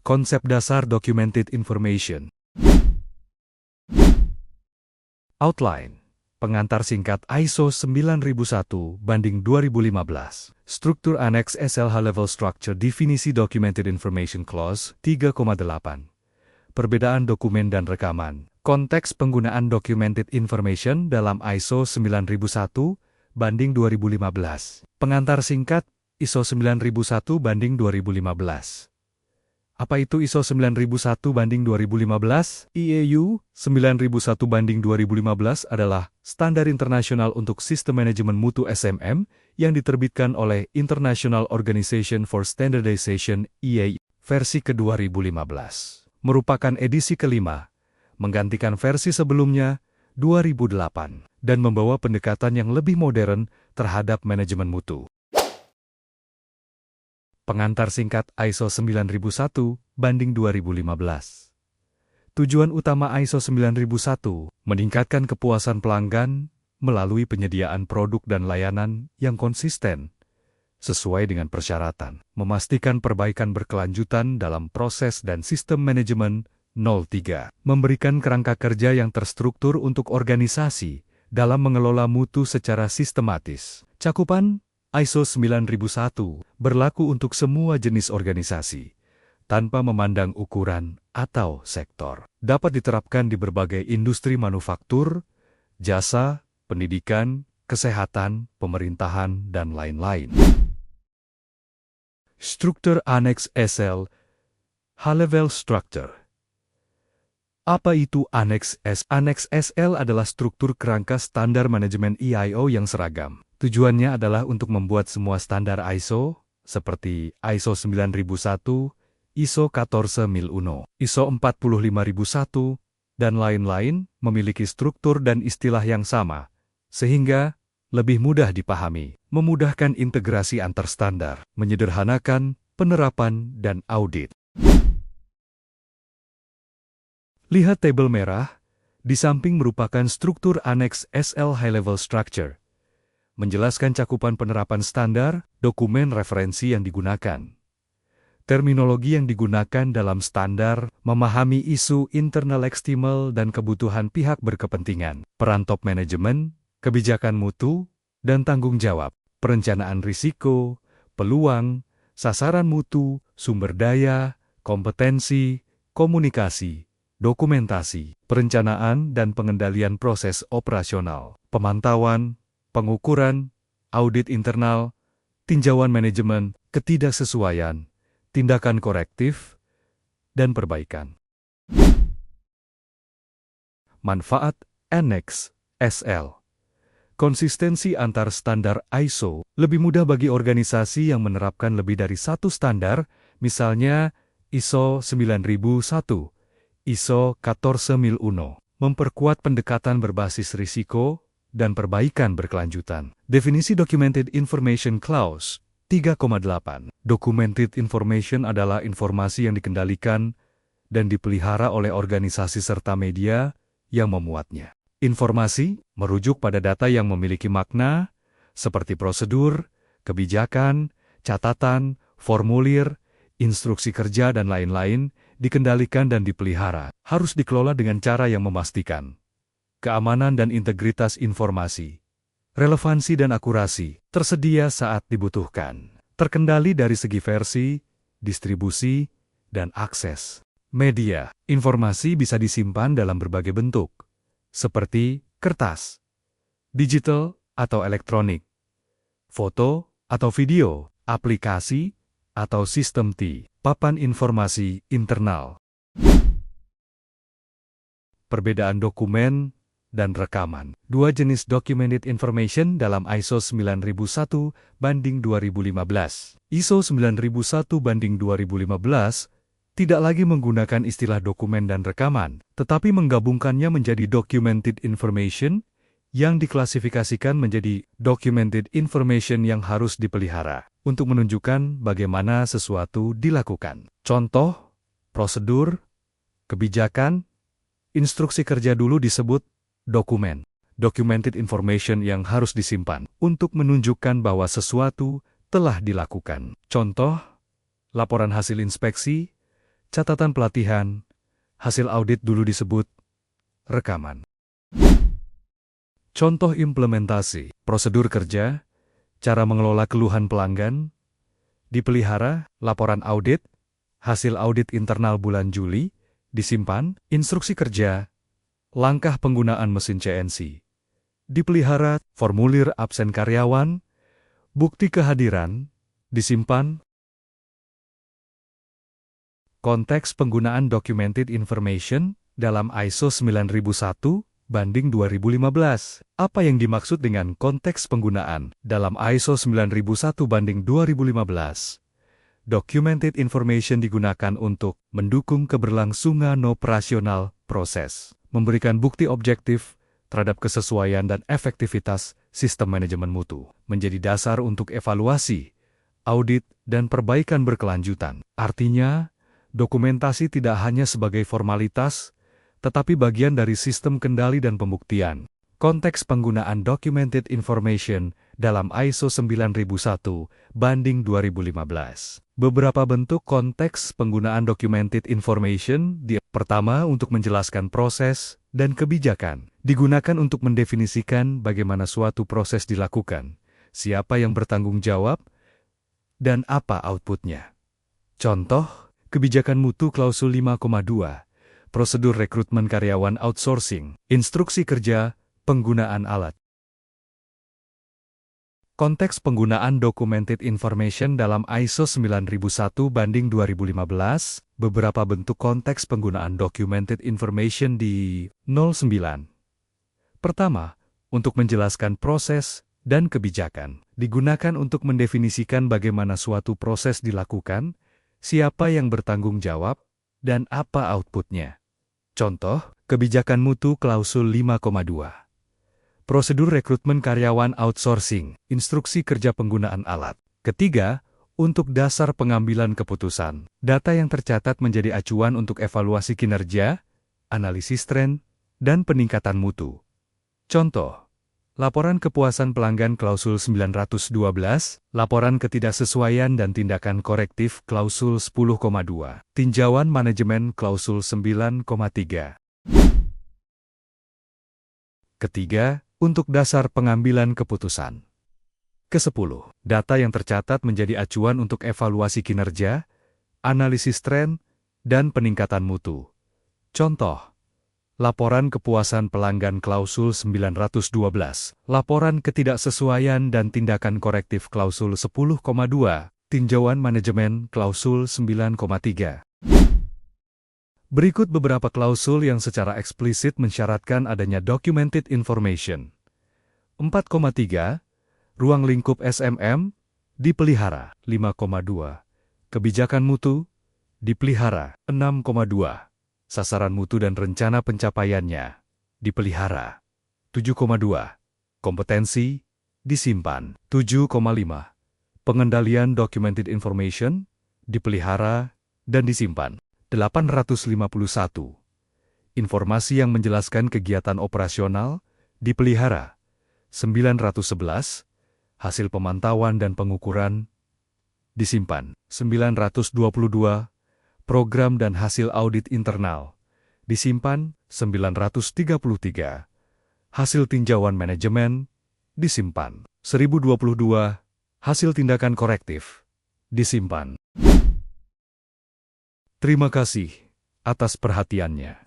Konsep dasar Documented Information. Outline. Pengantar singkat ISO 9001/2015. Struktur Annex SL High-Level Structure Definisi Documented Information Clause 3,8. Perbedaan dokumen dan rekaman. Konteks penggunaan Documented Information dalam ISO 9001/2015. Pengantar singkat ISO 9001/2015. Apa itu ISO 9001/2015? IEU 9001/2015 adalah standar internasional untuk sistem manajemen mutu SMM yang diterbitkan oleh International Organization for Standardization (IAI) versi ke-2015. Merupakan edisi kelima, menggantikan versi sebelumnya 2008 dan membawa pendekatan yang lebih modern terhadap manajemen mutu. Pengantar singkat ISO 9001/2015. Tujuan utama ISO 9001, meningkatkan kepuasan pelanggan melalui penyediaan produk dan layanan yang konsisten, sesuai dengan persyaratan, memastikan perbaikan berkelanjutan dalam proses dan sistem manajemen 03, memberikan kerangka kerja yang terstruktur untuk organisasi dalam mengelola mutu secara sistematis. Cakupan ISO 9001 berlaku untuk semua jenis organisasi, tanpa memandang ukuran atau sektor. Dapat diterapkan di berbagai industri manufaktur, jasa, pendidikan, kesehatan, pemerintahan, dan lain-lain. Struktur Annex SL High-Level Structure. Apa itu Annex S? Annex SL adalah struktur kerangka standar manajemen IAO yang seragam. Tujuannya adalah untuk membuat semua standar ISO, seperti ISO 9001, ISO 14001, ISO 45001, dan lain-lain, memiliki struktur dan istilah yang sama, sehingga lebih mudah dipahami, memudahkan integrasi antar standar, menyederhanakan penerapan dan audit. Lihat tabel merah, di samping merupakan struktur Annex SL High-Level Structure, menjelaskan cakupan penerapan standar, dokumen referensi yang digunakan. Terminologi yang digunakan dalam standar, memahami isu internal eksternal dan kebutuhan pihak berkepentingan, peran top manajemen, kebijakan mutu, dan tanggung jawab, perencanaan risiko, peluang, sasaran mutu, sumber daya, kompetensi, komunikasi, dokumentasi, perencanaan dan pengendalian proses operasional, pemantauan, pengukuran, audit internal, tinjauan manajemen, ketidaksesuaian, tindakan korektif, dan perbaikan. Manfaat Annex SL. Konsistensi antar standar ISO lebih mudah bagi organisasi yang menerapkan lebih dari satu standar, misalnya ISO 9001, ISO 14001, memperkuat pendekatan berbasis risiko, dan perbaikan berkelanjutan. Definisi Documented Information Clause 3,8. Documented Information adalah informasi yang dikendalikan dan dipelihara oleh organisasi serta media yang memuatnya. Informasi merujuk pada data yang memiliki makna, seperti prosedur, kebijakan, catatan, formulir, instruksi kerja, dan lain-lain, dikendalikan dan dipelihara, harus dikelola dengan cara yang memastikan keamanan dan integritas informasi, relevansi dan akurasi, tersedia saat dibutuhkan, terkendali dari segi versi, distribusi, dan akses. Media, informasi bisa disimpan dalam berbagai bentuk, seperti kertas, digital atau elektronik, foto atau video, aplikasi, atau sistem T, papan informasi internal. Perbedaan dokumen dan rekaman. Dua jenis Documented Information dalam ISO 9001/2015. ISO 9001/2015 tidak lagi menggunakan istilah dokumen dan rekaman, tetapi menggabungkannya menjadi Documented Information yang diklasifikasikan menjadi Documented Information yang harus dipelihara untuk menunjukkan bagaimana sesuatu dilakukan. Contoh, prosedur, kebijakan, instruksi kerja dulu disebut dokumen, Documented Information yang harus disimpan untuk menunjukkan bahwa sesuatu telah dilakukan. Contoh, laporan hasil inspeksi, catatan pelatihan, hasil audit dulu disebut rekaman. Contoh implementasi, prosedur kerja, cara mengelola keluhan pelanggan, dipelihara, laporan audit, hasil audit internal bulan Juli, disimpan, instruksi kerja, langkah penggunaan mesin CNC, dipelihara, formulir absen karyawan, bukti kehadiran, disimpan. Konteks penggunaan Documented Information dalam ISO 9001/2015. Apa yang dimaksud dengan konteks penggunaan dalam ISO 9001/2015? Documented Information digunakan untuk mendukung keberlangsungan operasional proses, memberikan bukti objektif terhadap kesesuaian dan efektivitas sistem manajemen mutu, menjadi dasar untuk evaluasi, audit, dan perbaikan berkelanjutan. Artinya, dokumentasi tidak hanya sebagai formalitas, tetapi bagian dari sistem kendali dan pembuktian. Konteks penggunaan Documented Information dalam ISO 9001/2015. Beberapa bentuk konteks penggunaan Documented Information. Pertama, untuk menjelaskan proses dan kebijakan. Digunakan untuk mendefinisikan bagaimana suatu proses dilakukan, siapa yang bertanggung jawab, dan apa outputnya. Contoh, kebijakan mutu klausul 5,2, prosedur rekrutmen karyawan outsourcing, instruksi kerja, penggunaan alat. Konteks penggunaan Documented Information dalam ISO 9001/2015, beberapa bentuk konteks penggunaan Documented Information di 09. Pertama, untuk menjelaskan proses dan kebijakan. Digunakan untuk mendefinisikan bagaimana suatu proses dilakukan, siapa yang bertanggung jawab, dan apa outputnya. Contoh, kebijakan mutu klausul 5,2. Prosedur rekrutmen karyawan outsourcing, instruksi kerja penggunaan alat. Ketiga, untuk dasar pengambilan keputusan. Data yang tercatat menjadi acuan untuk evaluasi kinerja, analisis tren, dan peningkatan mutu. Contoh, laporan kepuasan pelanggan klausul 912, laporan ketidaksesuaian dan tindakan korektif klausul 10,2, tinjauan manajemen klausul 9,3. Ketiga, untuk dasar pengambilan keputusan. Ke-10, data yang tercatat menjadi acuan untuk evaluasi kinerja, analisis tren, dan peningkatan mutu. Contoh, laporan kepuasan pelanggan klausul 912, laporan ketidaksesuaian dan tindakan korektif klausul 10,2, tinjauan manajemen klausul 9,3. Berikut beberapa klausul yang secara eksplisit mensyaratkan adanya Documented Information. 4,3. Ruang lingkup SMM, dipelihara. 5,2. Kebijakan mutu, dipelihara. 6,2. Sasaran mutu dan rencana pencapaiannya, dipelihara. 7,2. Kompetensi, disimpan. 7,5. Pengendalian Documented Information, dipelihara dan disimpan. 851. Informasi yang menjelaskan kegiatan operasional, dipelihara. 911. Hasil pemantauan dan pengukuran, disimpan. 922. Program dan hasil audit internal, disimpan. 933. Hasil tinjauan manajemen, disimpan. 1022. Hasil tindakan korektif, disimpan. Terima kasih atas perhatiannya.